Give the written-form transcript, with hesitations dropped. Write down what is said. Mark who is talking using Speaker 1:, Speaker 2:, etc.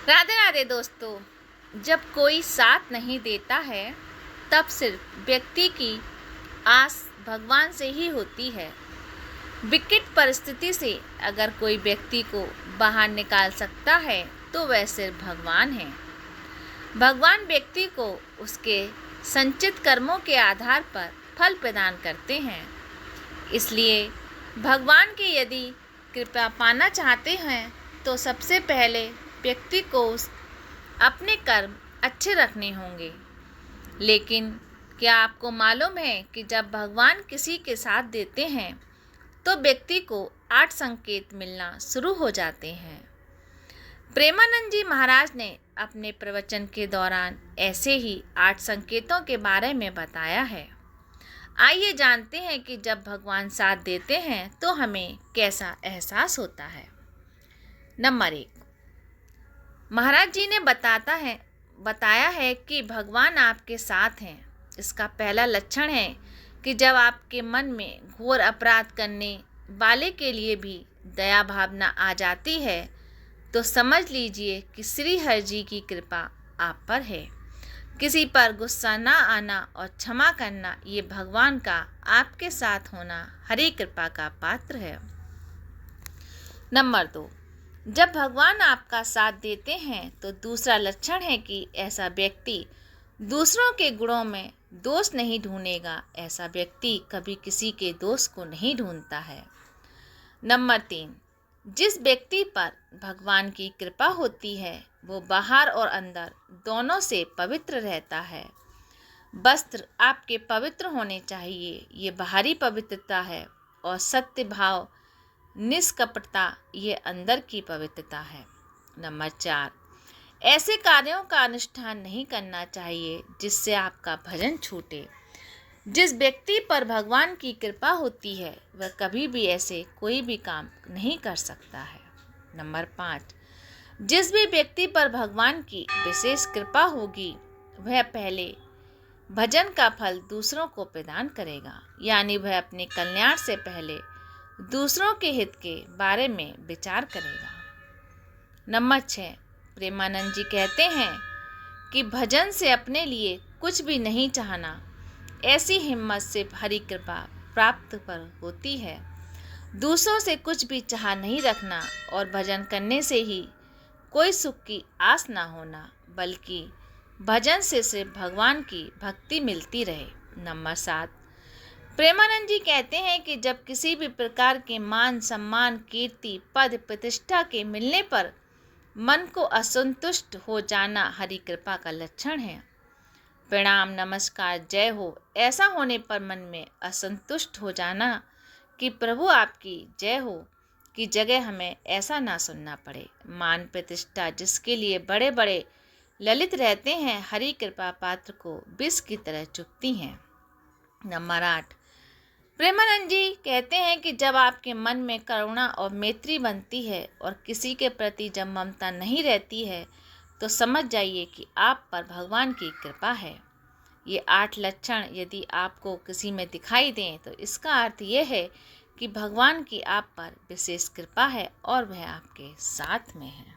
Speaker 1: राधे राधे दोस्तों। जब कोई साथ नहीं देता है तब सिर्फ व्यक्ति की आस भगवान से ही होती है। विकट परिस्थिति से अगर कोई व्यक्ति को बाहर निकाल सकता है तो वह सिर्फ भगवान है। भगवान व्यक्ति को उसके संचित कर्मों के आधार पर फल प्रदान करते हैं। इसलिए भगवान की यदि कृपा पाना चाहते हैं तो सबसे पहले व्यक्ति को अपने कर्म अच्छे रखने होंगे। लेकिन क्या आपको मालूम है कि जब भगवान किसी के साथ देते हैं तो व्यक्ति को 8 संकेत मिलना शुरू हो जाते हैं। प्रेमानंद जी महाराज ने अपने प्रवचन के दौरान ऐसे ही 8 संकेतों के बारे में बताया है। आइए जानते हैं कि जब भगवान साथ देते हैं तो हमें कैसा एहसास होता है। नंबर 1, महाराज जी ने बताया है कि भगवान आपके साथ हैं। इसका पहला लक्षण है कि जब आपके मन में घोर अपराध करने वाले के लिए भी दया भावना आ जाती है तो समझ लीजिए कि श्री हरि जी की कृपा आप पर है। किसी पर गुस्सा ना आना और क्षमा करना ये भगवान का आपके साथ होना हरि कृपा का पात्र है। नंबर 2, जब भगवान आपका साथ देते हैं तो दूसरा लक्षण है कि ऐसा व्यक्ति दूसरों के गुणों में दोष नहीं ढूंढेगा। ऐसा व्यक्ति कभी किसी के दोष को नहीं ढूंढता है। नंबर 3, जिस व्यक्ति पर भगवान की कृपा होती है वो बाहर और अंदर दोनों से पवित्र रहता है। वस्त्र आपके पवित्र होने चाहिए, ये बाहरी पवित्रता है, और सत्य भाव निष्कपटता ये अंदर की पवित्रता है। नंबर 4, ऐसे कार्यों का अनुष्ठान नहीं करना चाहिए जिससे आपका भजन छूटे। जिस व्यक्ति पर भगवान की कृपा होती है वह कभी भी ऐसे कोई भी काम नहीं कर सकता है। नंबर 5, जिस भी व्यक्ति पर भगवान की विशेष कृपा होगी वह पहले भजन का फल दूसरों को प्रदान करेगा, यानी वह अपने कल्याण से पहले दूसरों के हित के बारे में विचार करेगा। नंबर 6, प्रेमानंद जी कहते हैं कि भजन से अपने लिए कुछ भी नहीं चाहना, ऐसी हिम्मत से हरि कृपा प्राप्त पर होती है। दूसरों से कुछ भी चाह नहीं रखना और भजन करने से ही कोई सुख की आस ना होना, बल्कि भजन से सिर्फ भगवान की भक्ति मिलती रहे। नंबर 7, प्रेमानंद जी कहते हैं कि जब किसी भी प्रकार के मान सम्मान कीर्ति पद प्रतिष्ठा के मिलने पर मन को असंतुष्ट हो जाना हरि कृपा का लक्षण है। प्रणाम नमस्कार जय हो ऐसा होने पर मन में असंतुष्ट हो जाना कि प्रभु आपकी जय हो की जगह हमें ऐसा ना सुनना पड़े। मान प्रतिष्ठा जिसके लिए बड़े बड़े ललित रहते हैं हरि कृपा पात्र को विष की तरह चुभती हैं। नंबर 8, प्रेमानंद जी कहते हैं कि जब आपके मन में करुणा और मैत्री बनती है और किसी के प्रति जब ममता नहीं रहती है तो समझ जाइए कि आप पर भगवान की कृपा है। ये 8 लक्षण यदि आपको किसी में दिखाई दें तो इसका अर्थ ये है कि भगवान की आप पर विशेष कृपा है और वह आपके साथ में है।